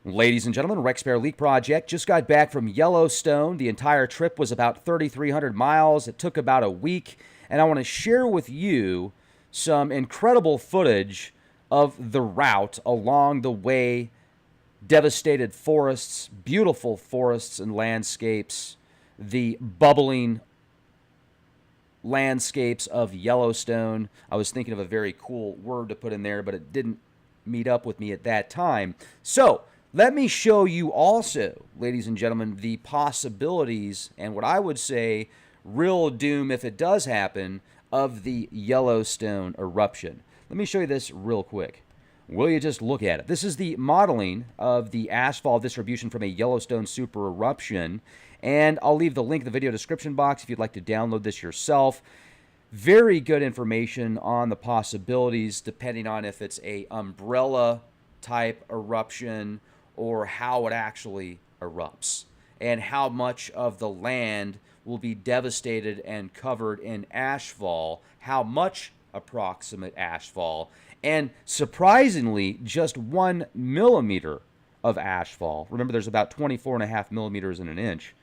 Ladies and gentlemen, Rex Bear Leak Project just got back from Yellowstone. The entire trip was about 3,300 miles. It took about a week, and I want to share with you some incredible footage of the route along the way. Devastated forests, beautiful forests and landscapes, the bubbling landscapes of Yellowstone. I was thinking of a very cool word to put in there, but it didn't meet up with me at that time. So, let me show you also, ladies and gentlemen, the possibilities and what I would say real doom, if it does happen, of the Yellowstone eruption. Let me show you this real quick. Will you just look at it? This is the modeling of the asphalt distribution from a Yellowstone super eruption, and I'll leave the link in the video description box if you'd like to download this yourself. Very good information on the possibilities depending on if it's a umbrella type eruption or how it actually erupts and how much of the land will be devastated and covered in ashfall, how much approximate ashfall, and surprisingly, just 1 millimeter of ashfall, remember there's about 24.5 millimeters in an inch,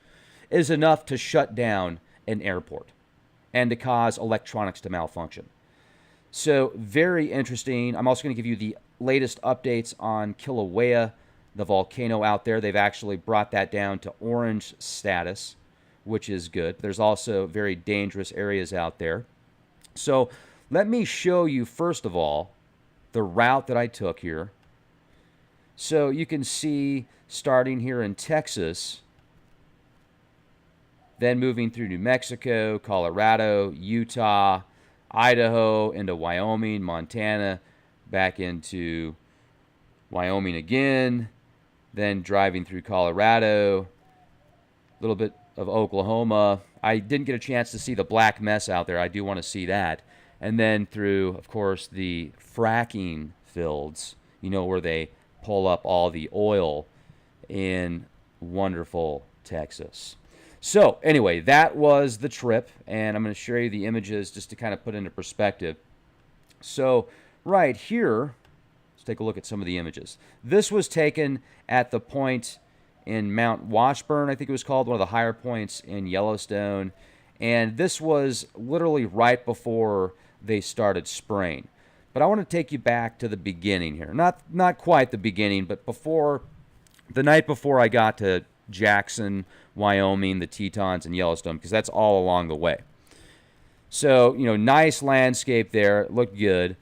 is enough to shut down an airport and to cause electronics to malfunction. So very interesting. I'm also going to give you the latest updates on Kilauea, the volcano out there. They've actually brought that down to orange status, which is good. There's also very dangerous areas out there. So let me show you, first of all, the route that I took here. So you can see starting here in Texas, then moving through New Mexico, Colorado, Utah, Idaho, into Wyoming, Montana, back into Wyoming again, then driving through Colorado, a little bit of Oklahoma. I didn't get a chance to see the black mess out there. I do want to see that. And then through, of course, the fracking fields, you know, where they pull up all the oil in wonderful Texas. So anyway, that was the trip, and I'm going to show you the images just to kind of put into perspective. So right here, let's take a look at some of the images. This was taken at the point in Mount Washburn, I think it was called, one of the higher points in Yellowstone. And this was literally right before they started spraying. But I want to take you back to the beginning here. Not quite the beginning, but before, the night before I got to Jackson, Wyoming, the Tetons, and Yellowstone, because that's all along the way. So, you know, nice landscape there. It looked good.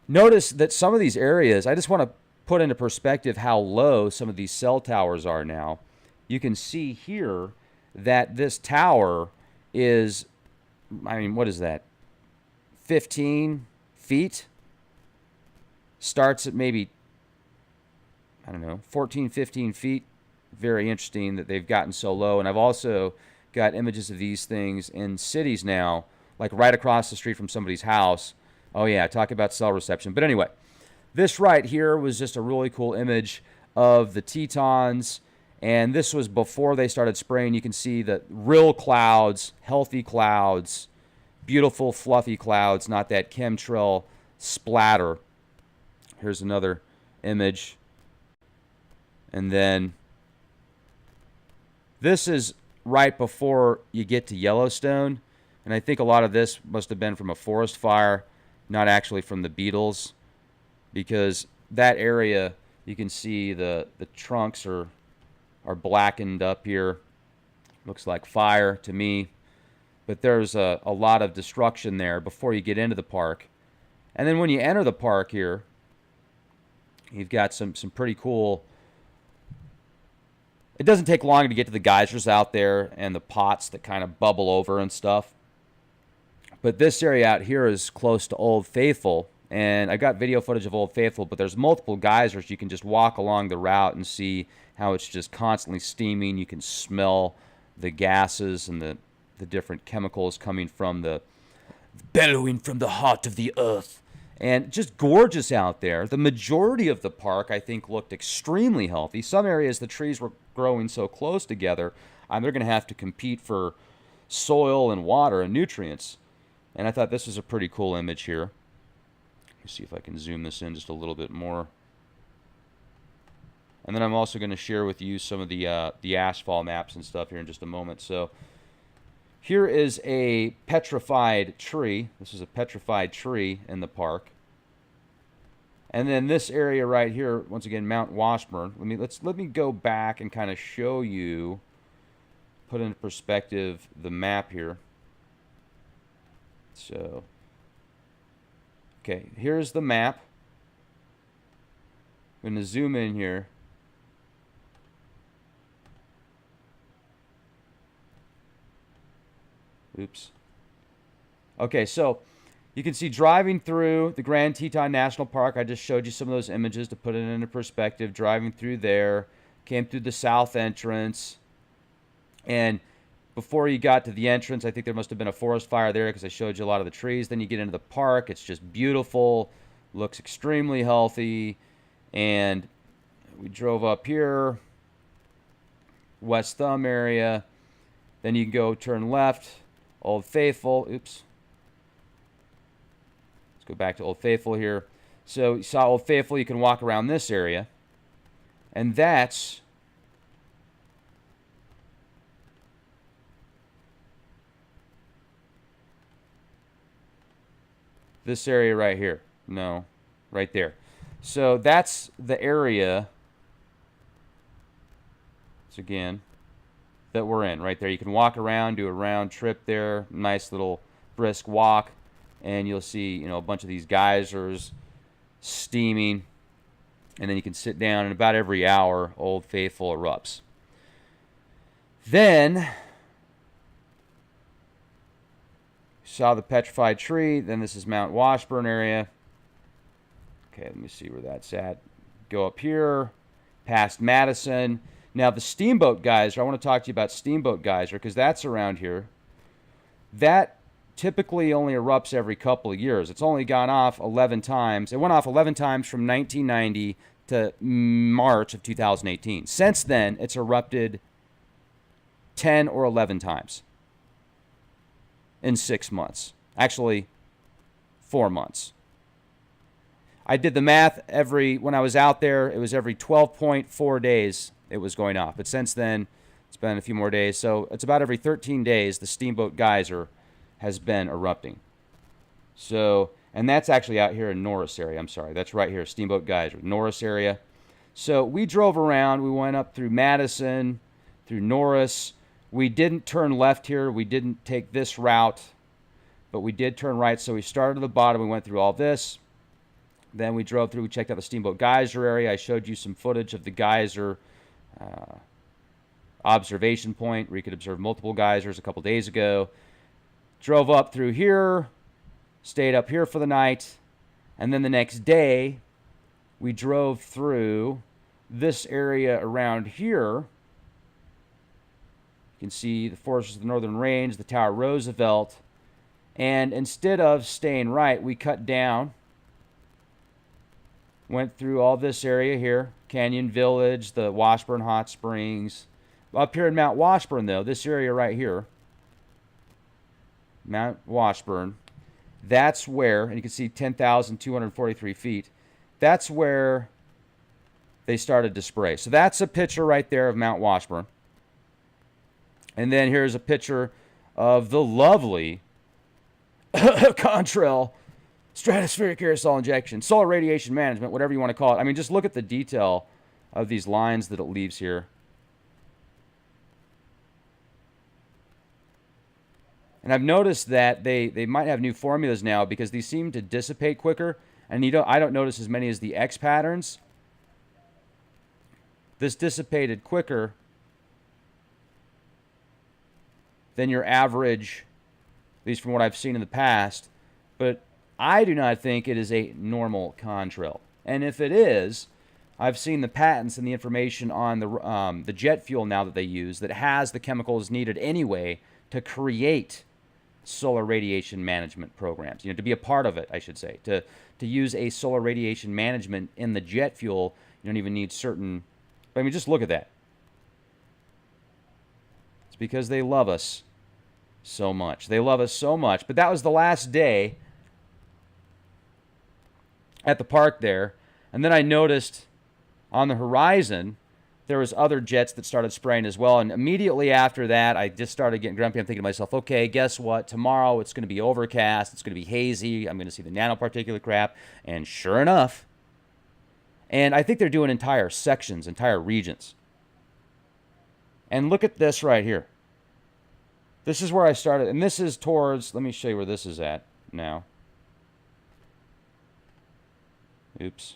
Notice that some of these areas, I just want to put into perspective how low some of these cell towers are now. You can see here that this tower is, I mean, what is that? 15 feet? Starts at maybe, I don't know, 14, 15 feet. Very interesting that they've gotten so low. And I've also got images of these things in cities now, like right across the street from somebody's house. Oh yeah, talk about cell reception. But anyway, this right here was just a really cool image of the Tetons, and this was before they started spraying. You can see the real clouds, healthy clouds, beautiful fluffy clouds, not that chemtrail splatter. Here's another image. And then this is right before you get to Yellowstone, and I think a lot of this must have been from a forest fire, not actually from the beetles, because that area, you can see the trunks are blackened up here. Looks like fire to me. But there's a lot of destruction there before you get into the park. And then when you enter the park here, you've got some pretty cool. It doesn't take long to get to the geysers out there and the pots that kind of bubble over and stuff. But this area out here is close to Old Faithful. And I got video footage of Old Faithful, but there's multiple geysers. You can just walk along the route and see how it's just constantly steaming. You can smell the gases and the different chemicals coming from the bellowing from the heart of the earth. And just gorgeous out there. The majority of the park, I think, looked extremely healthy. Some areas, the trees were growing so close together, they're going to have to compete for soil and water and nutrients. And I thought this was a pretty cool image here. Let's see if I can zoom this in just a little bit more. And then I'm also going to share with you some of the ashfall maps and stuff here in just a moment. So here is a petrified tree. This is a petrified tree in the park. And then this area right here, once again, Mount Washburn. Let me go back and kind of show you, put into perspective the map here. So, okay, here's the map. I'm going to zoom in here. Oops. Okay, so you can see driving through the Grand Teton National Park. I just showed you some of those images to put it into perspective. Driving through there, came through the south entrance, and before you got to the entrance, I think there must have been a forest fire there because I showed you a lot of the trees. Then you get into the park. It's just beautiful, looks extremely healthy, and we drove up here, West Thumb area. Then you can go turn left, Old Faithful. Oops. Let's go back to Old Faithful here. So you saw Old Faithful. You can walk around this area. And that's this area right here. No, right there. So that's the area, once again, that we're in right there. You can walk around, do a round trip there. Nice little brisk walk. And you'll see, you know, a bunch of these geysers steaming. And then you can sit down, and about every hour, Old Faithful erupts. Then, you saw the petrified tree. Then this is Mount Washburn area. Okay, let me see where that's at. Go up here, past Madison. Now, the Steamboat Geyser, I want to talk to you about Steamboat Geyser because that's around here. That typically only erupts every couple of years. It's only gone off 11 times. It went off 11 times from 1990 to March of 2018. Since then, it's erupted 10 or 11 times in 6 months. Actually, 4 months. I did the math when I was out there, it was every 12.4 days it was going off. But since then, it's been a few more days. So it's about every 13 days the Steamboat Geyser has been erupting. So, and that's actually out here in Norris area. I'm sorry, that's right here, Steamboat Geyser, Norris area. So we drove around. We went up through Madison, through Norris. We didn't turn left here. We didn't take this route, but we did turn right. So we started at the bottom. We went through all this. Then we drove through. We checked out the Steamboat Geyser area. I showed you some footage of the geyser observation point where you could observe multiple geysers a couple days ago. Drove up through here, stayed up here for the night, and then the next day we drove through this area around here. You can see the Forests of the Northern Range, the Tower Roosevelt, and instead of staying right, we cut down, went through all this area here, Canyon Village, the Washburn Hot Springs. Up here in Mount Washburn, though, this area right here, Mount Washburn, that's where, and you can see 10,243 feet, that's where they started to spray. So that's a picture right there of Mount Washburn. And then here's a picture of the lovely Contrail stratospheric aerosol injection, solar radiation management, whatever you want to call it. I mean, just look at the detail of these lines that it leaves here. And I've noticed that they might have new formulas now because these seem to dissipate quicker. And I don't notice as many as the X patterns. This dissipated quicker than your average, at least from what I've seen in the past. But I do not think it is a normal contrail. And if it is, I've seen the patents and the information on the jet fuel now that they use that has the chemicals needed anyway to create solar radiation management programs. To be a part of it, I should say. To use a solar radiation management in the jet fuel, you don't even need certain... I mean, just look at that. It's because they love us so much. They love us so much. But that was the last day at the park there. And then I noticed On the horizon, there was other jets that started spraying as well. And immediately after that, I just started getting grumpy. I'm thinking to myself, okay, guess what? Tomorrow it's going to be overcast. It's going to be hazy. I'm going to see the nanoparticulate crap. And sure enough, and I think they're doing entire sections, entire regions. And look at this right here. This is where I started. And this is towards, let me show you where this is at now. Oops.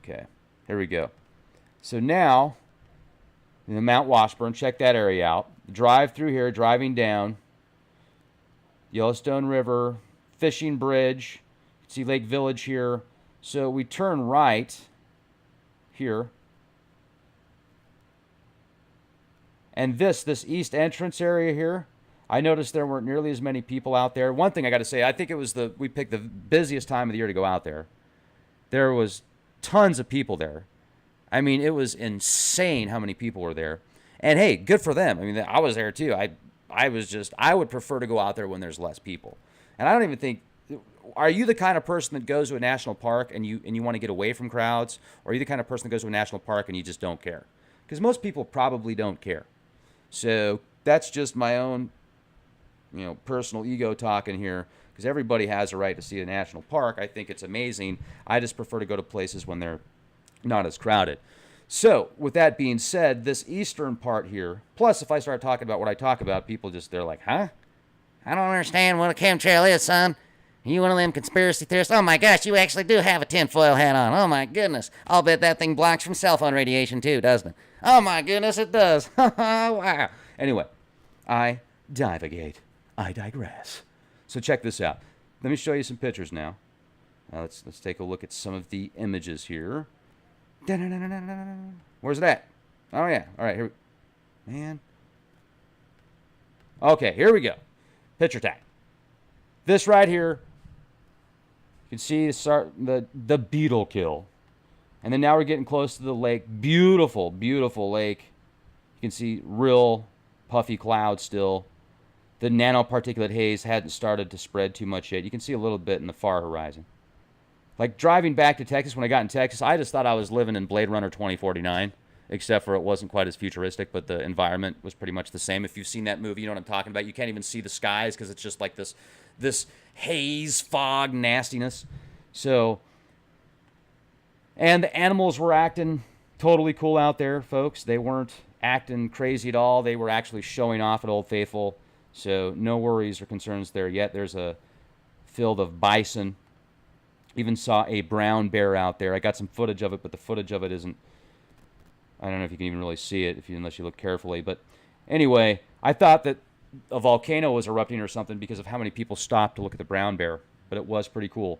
Okay, here we go. So now, in Mount Washburn, check that area out. Drive through here, driving down. Yellowstone River, fishing bridge. You can see Lake Village here. So we turn right here. And this east entrance area here, I noticed there weren't nearly as many people out there. One thing I got to say, I think it was we picked the busiest time of the year to go out there. There was tons of people there. I mean, it was insane how many people were there. And hey, good for them. I mean, I was there too. I would prefer to go out there when there's less people. And I don't even think, are you the kind of person that goes to a national park and you want to get away from crowds? Or are you the kind of person that goes to a national park and you just don't care? Because most people probably don't care. So that's just my own, personal ego talking here. Because everybody has a right to see a national park. I think it's amazing. I just prefer to go to places when they're not as crowded. So, with that being said, this eastern part here, plus if I start talking about what I talk about, people they're like, huh? I don't understand what a chemtrail is, son. Are you one of them conspiracy theorists? Oh my gosh, you actually do have a tinfoil hat on. Oh my goodness. I'll bet that thing blocks from cell phone radiation too, doesn't it? Oh my goodness, it does. Wow. Anyway, I divagate. I digress. So check this out. Let me show you some pictures now. Let's take a look at some of the images here. Where's it at? Oh yeah. All right, here. Man. Okay, here we go. Picture tag. This right here. You can see the beetle kill. And then now we're getting close to the lake. Beautiful, beautiful lake. You can see real puffy clouds still. The nanoparticulate haze hadn't started to spread too much yet. You can see a little bit in the far horizon. Like driving back to Texas, when I got in Texas, I just thought I was living in Blade Runner 2049, except for it wasn't quite as futuristic, but the environment was pretty much the same. If you've seen that movie, you know what I'm talking about. You can't even see the skies because it's just like this haze, fog, nastiness. So, and the animals were acting totally cool out there, folks. They weren't acting crazy at all. They were actually showing off at Old Faithful. So no worries or concerns there yet. There's a field of bison. Even saw a brown bear out there. I got some footage of it, but the footage of it isn't, I don't know if you can even really see it unless you look carefully. But anyway, I thought that a volcano was erupting or something because of how many people stopped to look at the brown bear. But it was pretty cool.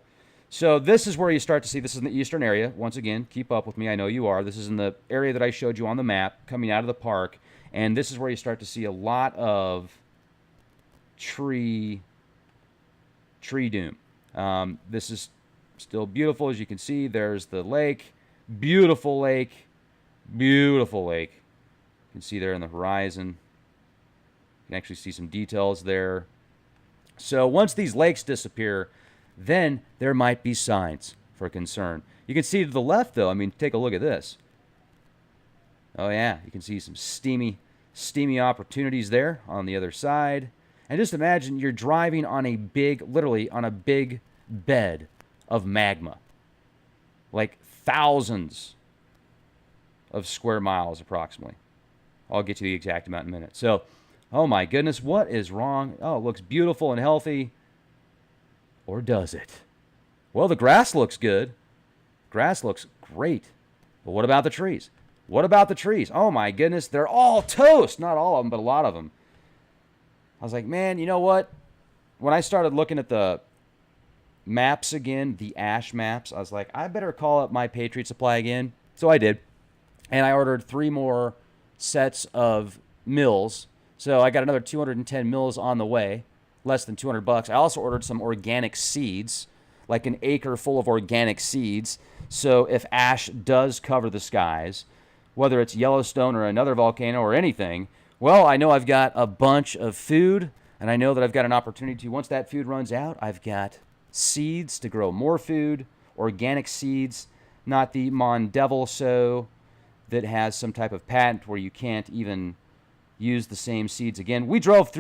So this is where you start to see, this is in the eastern area. Once again, keep up with me. I know you are. This is in the area that I showed you on the map coming out of the park. And this is where you start to see a lot of tree doom. This is still beautiful. As you can see, there's the lake. Beautiful lake. Beautiful lake. You can see there in the horizon. You can actually see some details there. So once these lakes disappear, then there might be signs for concern. You can see to the left, though. I mean, take a look at this. Oh, yeah. You can see some steamy opportunities there on the other side. And just imagine you're driving on literally on a big bed of magma. Like thousands of square miles approximately. I'll get you the exact amount in a minute. So, oh my goodness, what is wrong? Oh, it looks beautiful and healthy. Or does it? Well, the grass looks good. Grass looks great. But what about the trees? What about the trees? Oh my goodness, they're all toast. Not all of them, but a lot of them. I was like, man, you know what? When I started looking at the maps again, the ash maps, I was like, I better call up my Patriot Supply again. So I did. And I ordered 3 more sets of mills. So I got another 210 mills on the way, less than $200. I also ordered some organic seeds, like an acre full of organic seeds. So if ash does cover the skies, whether it's Yellowstone or another volcano or anything, well, I know I've got a bunch of food, and I know that I've got an opportunity to, once that food runs out, I've got seeds to grow more food, organic seeds not the Mondevilso that has some type of patent where you can't even use the same seeds again. We drove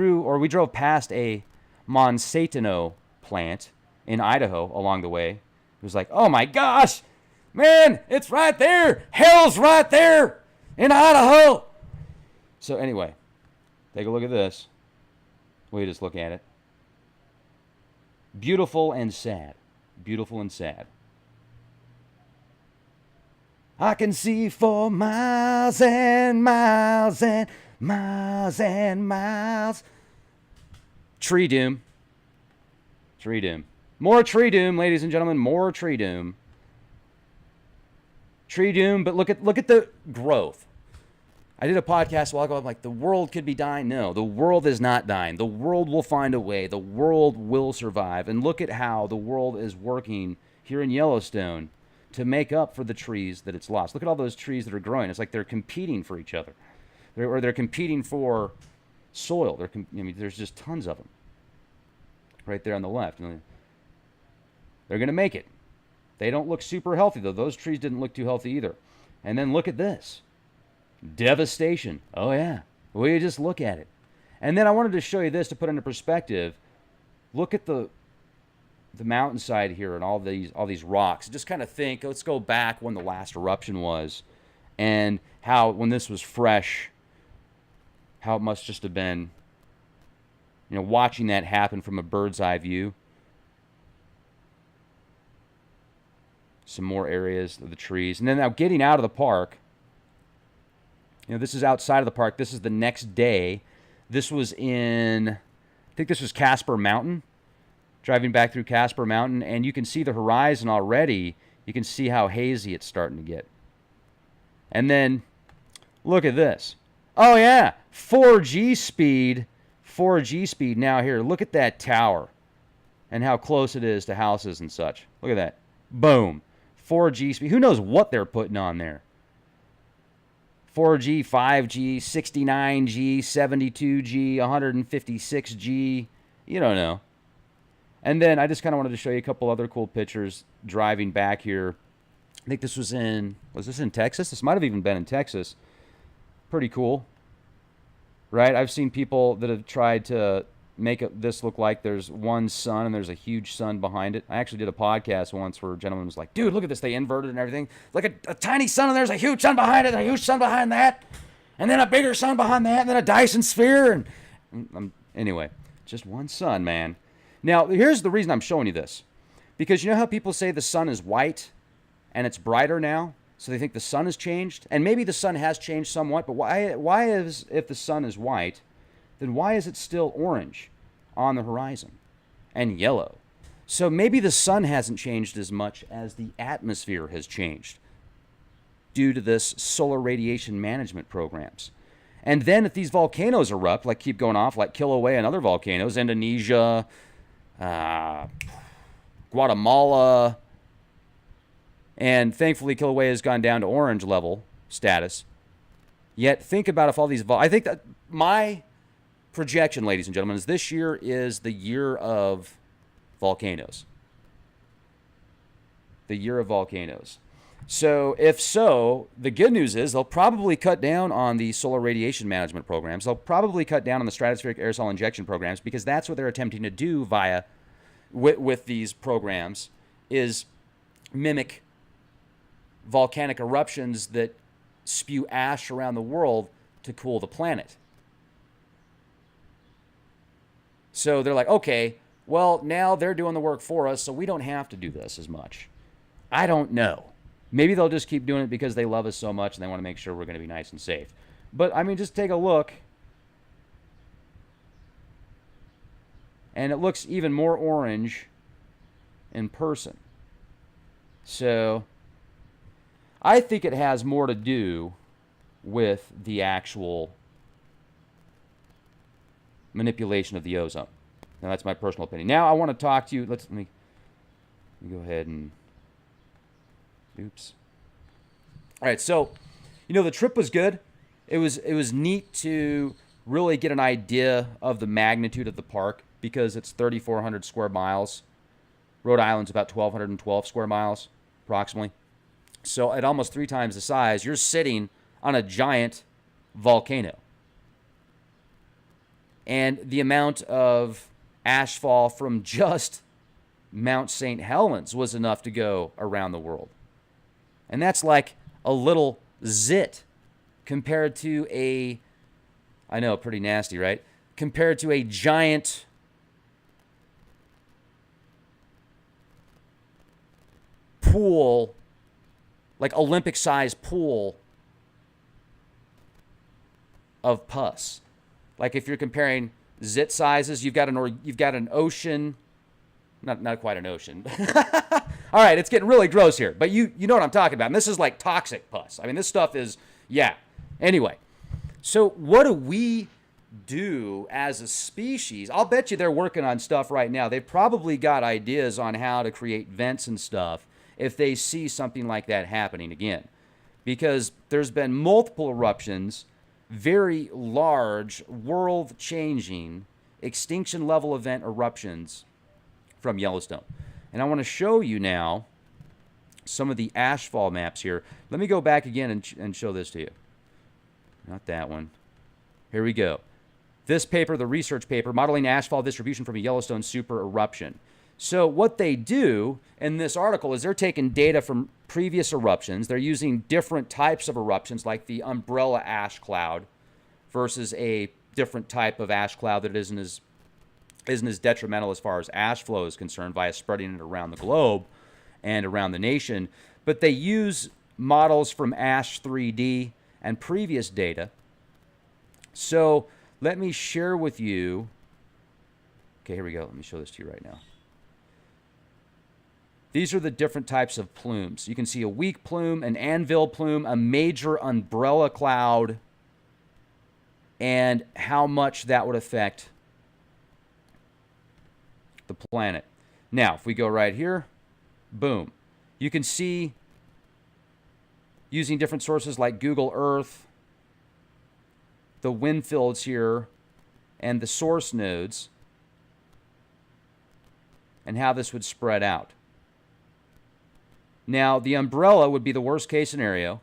past a Monsanto plant in Idaho along the way. It was like, oh my gosh, man, it's right there. Hell's right there in Idaho. So anyway, take a look at this. We just look at it. Beautiful and sad. Beautiful and sad. I can see for miles and miles and miles and miles. Tree doom. Tree doom. More tree doom, ladies and gentlemen. More tree doom. Tree doom, but look at the growth. I did a podcast a while ago. I'm like, the world could be dying. No, the world is not dying. The world will find a way. The world will survive. And look at how the world is working here in Yellowstone to make up for the trees that it's lost. Look at all those trees that are growing. It's like they're competing for each other. They're competing for soil. There's just tons of them right there on the left. They're going to make it. They don't look super healthy, though. Those trees didn't look too healthy either. And then look at this. Devastation. Oh, yeah. Well, you just look at it. And then I wanted to show you this to put into perspective. Look at the mountainside here and all these rocks. Just kind of think, let's go back when the last eruption was and how, when this was fresh, how it must just have been, watching that happen from a bird's eye view. Some more areas of the trees. And then now getting out of the park, this is outside of the park. This is the next day. This was I think this was Casper Mountain. Driving back through Casper Mountain, and you can see the horizon already. You can see how hazy it's starting to get. And then, look at this. Oh, yeah, 4G speed. 4G speed. Now here, look at that tower and how close it is to houses and such. Look at that. Boom. 4G speed. Who knows what they're putting on there? 4G, 5G, 69G, 72G, 156G. You don't know. And then I just kind of wanted to show you a couple other cool pictures driving back here. I think this was this in Texas? This might have even been in Texas. Pretty cool. Right? I've seen people that have tried to make this look like there's one sun and there's a huge sun behind it. I actually did a podcast once where a gentleman was like, dude, look at this. They inverted and everything. Like a tiny sun and there's a huge sun behind it, a huge sun behind that, and then a bigger sun behind that, and then a Dyson sphere. And anyway, just one sun, man. Now, here's the reason I'm showing you this. Because you know how people say the sun is white and it's brighter now? So they think the sun has changed? And maybe the sun has changed somewhat, but if the sun is white, then why is it still orange on the horizon and yellow? So maybe the sun hasn't changed as much as the atmosphere has changed due to this solar radiation management programs. And then if these volcanoes erupt, keep going off, like Kilauea and other volcanoes, Indonesia, Guatemala, and thankfully Kilauea has gone down to orange level status. Yet think about if all these I think that my projection, ladies and gentlemen, is this year is the year of volcanoes. The year of volcanoes. So if so, the good news is they'll probably cut down on the solar radiation management programs. They'll probably cut down on the stratospheric aerosol injection programs because that's what they're attempting to do with these programs is mimic volcanic eruptions that spew ash around the world to cool the planet. So they're like, okay, well, now they're doing the work for us, so we don't have to do this as much. I don't know. Maybe they'll just keep doing it because they love us so much and they want to make sure we're going to be nice and safe. But, just take a look. And it looks even more orange in person. So, I think it has more to do with the actual manipulation of the ozone. Now, that's my personal opinion. Now, I want to talk to you. Let me go ahead and... Oops. All right, so, the trip was good. It was neat to really get an idea of the magnitude of the park because it's 3,400 square miles. Rhode Island's about 1,212 square miles, approximately. So at almost 3 times the size, you're sitting on a giant volcano. And the amount of ashfall from just Mount St. Helens was enough to go around the world. And that's like a little zit compared to a, I know, pretty nasty, right? Compared to a giant pool, like Olympic-sized pool of pus. Like if you're comparing zit sizes, you've got an ocean, not quite an ocean. All right, it's getting really gross here, but you know what I'm talking about. And this is like toxic pus. I mean, this stuff is, yeah. Anyway, so what do we do as a species? I'll bet you they're working on stuff right now. They've probably got ideas on how to create vents and stuff if they see something like that happening again. Because there's been multiple eruptions, very large, world-changing, extinction-level event eruptions from Yellowstone. And I want to show you now some of the ashfall maps here. Let me go back again and show this to you. Not that one. Here we go. This paper, the research paper, modeling ashfall distribution from a Yellowstone super eruption. So what they do in this article is they're taking data from previous eruptions. They're using different types of eruptions, like the umbrella ash cloud versus a different type of ash cloud that isn't as detrimental as far as ash flow is concerned via spreading it around the globe and around the nation. But they use models from ASH 3D and previous data. So let me share with you. Okay, here we go. Let me show this to you right now. These are the different types of plumes. You can see a weak plume, an anvil plume, a major umbrella cloud, and how much that would affect the planet. Now, if we go right here, boom. You can see, using different sources like Google Earth, the wind fields here, and the source nodes, and how this would spread out. Now, the umbrella would be the worst case scenario.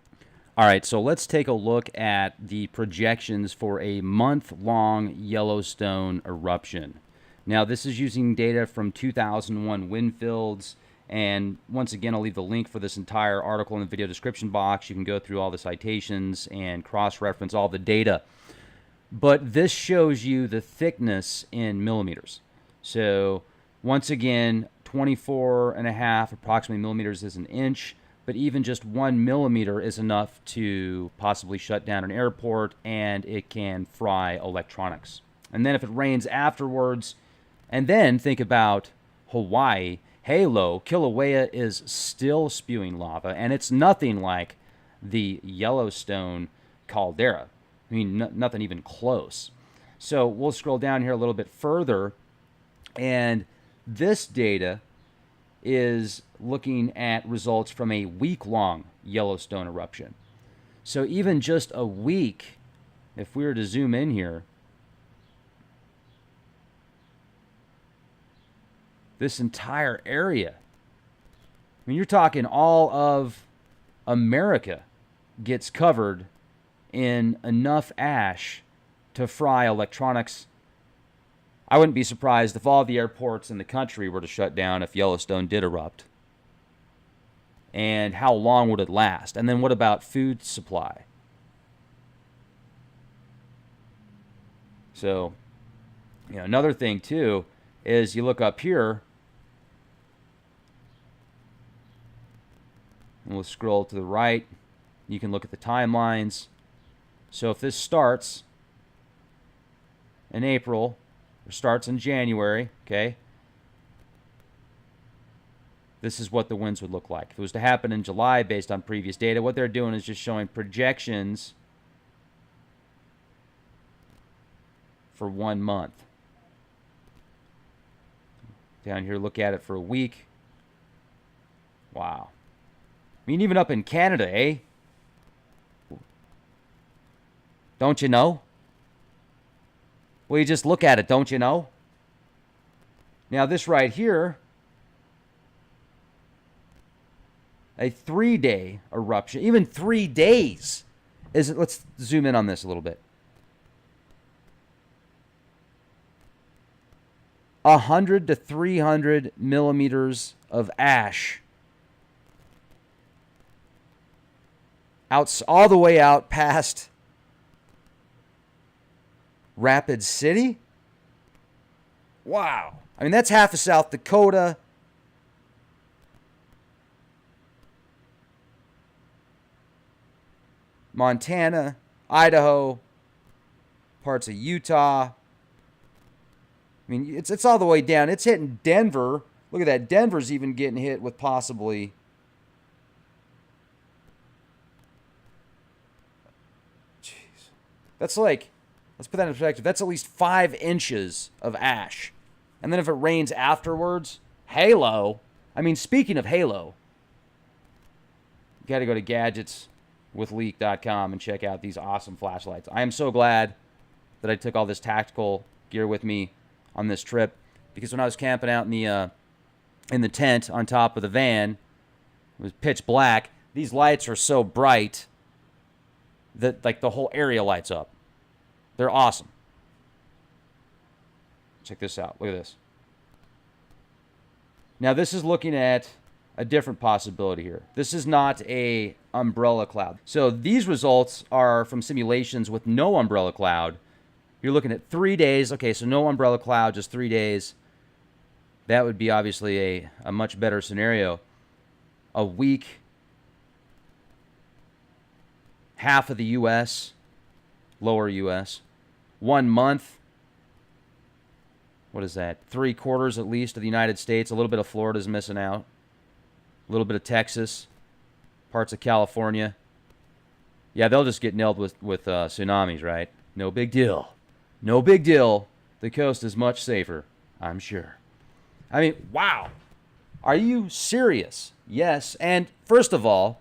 All right, so let's take a look at the projections for a month-long Yellowstone eruption. Now, this is using data from 2001 wind fields, and once again, I'll leave the link for this entire article in the video description box. You can go through all the citations and cross-reference all the data. But this shows you the thickness in millimeters. So, once again, 24.5 approximately millimeters is an inch, but even just 1 millimeter is enough to possibly shut down an airport, and it can fry electronics. And then if it rains afterwards, and then think about Hawaii, Halo, Kilauea is still spewing lava, and it's nothing like the Yellowstone caldera. I mean, nothing even close. So we'll scroll down here a little bit further, and this data is looking at results from a week-long Yellowstone eruption. So even just a week, if we were to zoom in here, this entire area, I mean, you're talking all of America gets covered in enough ash to fry electronics. I wouldn't be surprised if all the airports in the country were to shut down if Yellowstone did erupt. And how long would it last? And then what about food supply? So, another thing too is you look up here, and we'll scroll to the right. You can look at the timelines. So if this starts in April, or starts in January, okay, this is what the winds would look like. If it was to happen in July based on previous data, what they're doing is just showing projections for 1 month. Down here, look at it for a week. Wow. I mean, even up in Canada, eh? Don't you know? Well, you just look at it, don't you know? Now, this right here A 3-day eruption, even 3 days. Let's zoom in on this a little bit. 100 to 300 millimeters of ash. All the way out past Rapid City? Wow. I mean, that's half of South Dakota. Montana, Idaho, parts of Utah. I mean, it's all the way down. It's hitting Denver. Look at that. Denver's even getting hit with possibly... Jeez. That's like, let's put that in perspective. That's at least 5 inches of ash. And then if it rains afterwards, halo. I mean, speaking of halo, you got to go to gadgetswithleak.com and check out these awesome flashlights. I am so glad that I took all this tactical gear with me on this trip, because when I was camping out in the tent on top of the van, it was pitch black. These lights are so bright that like the whole area lights up. They're awesome. Check this out. Look at this. Now this is looking at a different possibility here. This is not a umbrella cloud. So these results are from simulations with no umbrella cloud. You're looking at 3 days. Okay, so no umbrella cloud, just 3 days. That would be obviously a much better scenario. A week, half of the U.S., lower U.S. 1 month, what is that? 3/4 at least of the United States. A little bit of Florida's missing out. A little bit of Texas, parts of California. Yeah, they'll just get nailed with tsunamis, right? No big deal. No big deal. The coast is much safer, I'm sure. I mean, wow. Are you serious? Yes. And first of all,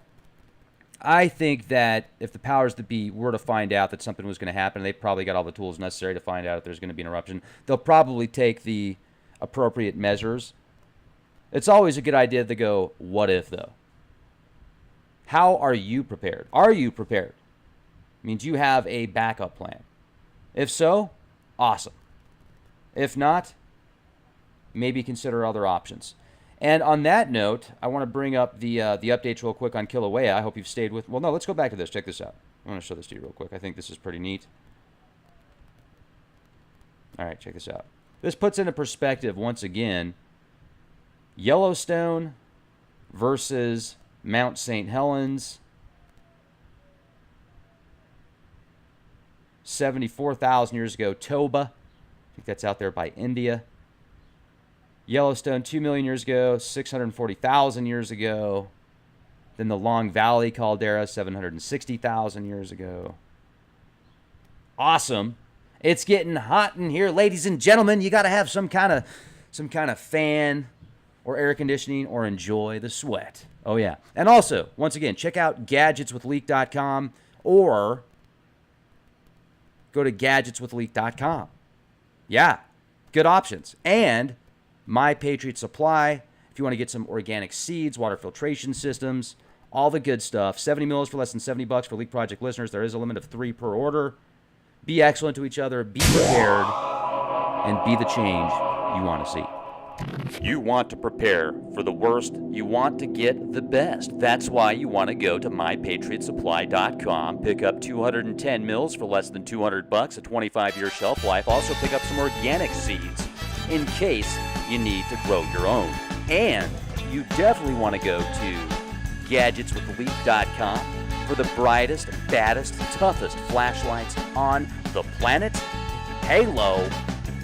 I think that if the powers that be were to find out that something was going to happen, they probably got all the tools necessary to find out if there's going to be an eruption. They'll probably take the appropriate measures. It's always a good idea to go, what if, though? How are you prepared? Are you prepared? I mean, do you have a backup plan? If so, awesome. If not, maybe consider other options. And on that note, I want to bring up the updates real quick on Kilauea. I hope you've stayed with... Well, no, let's go back to this. Check this out. I want to show this to you real quick. I think this is pretty neat. All right, check this out. This puts into perspective, once again, Yellowstone versus Mount St. Helens. 74,000 years ago, Toba. I think that's out there by India. Yellowstone, 2 million years ago, 640,000 years ago. Then the Long Valley caldera, 760,000 years ago. Awesome. It's getting hot in here, ladies and gentlemen. You got to have some kind of fan or air conditioning or enjoy the sweat. Oh, yeah. And also, once again, check out gadgetswithleak.com or go to gadgetswithleak.com. Yeah, good options. And My Patriot Supply, if you want to get some organic seeds, water filtration systems, all the good stuff. 70 mils for less than $70 for Leak Project listeners. There is a limit of 3 per order. Be excellent to each other, be prepared, and be the change you want to see. You want to prepare for the worst. You want to get the best. That's why you want to go to mypatriotsupply.com. Pick up 210 mils for less than $200, a 25-year shelf life. Also pick up some organic seeds in case you need to grow your own. And you definitely want to go to gadgetswithleak.com for the brightest, baddest, toughest flashlights on the planet. Halo.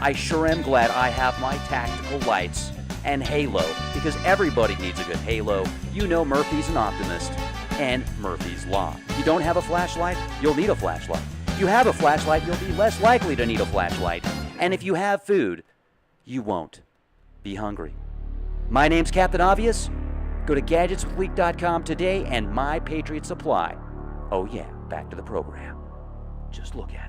I sure am glad I have my tactical lights and halo, because everybody needs a good halo. You know Murphy's an optimist, and Murphy's Law. If you don't have a flashlight, you'll need a flashlight. If you have a flashlight, you'll be less likely to need a flashlight. And if you have food, you won't be hungry. My name's Captain Obvious. Go to gadgetswithleak.com today and My Patriot Supply. Oh yeah, back to the program. Just look at it.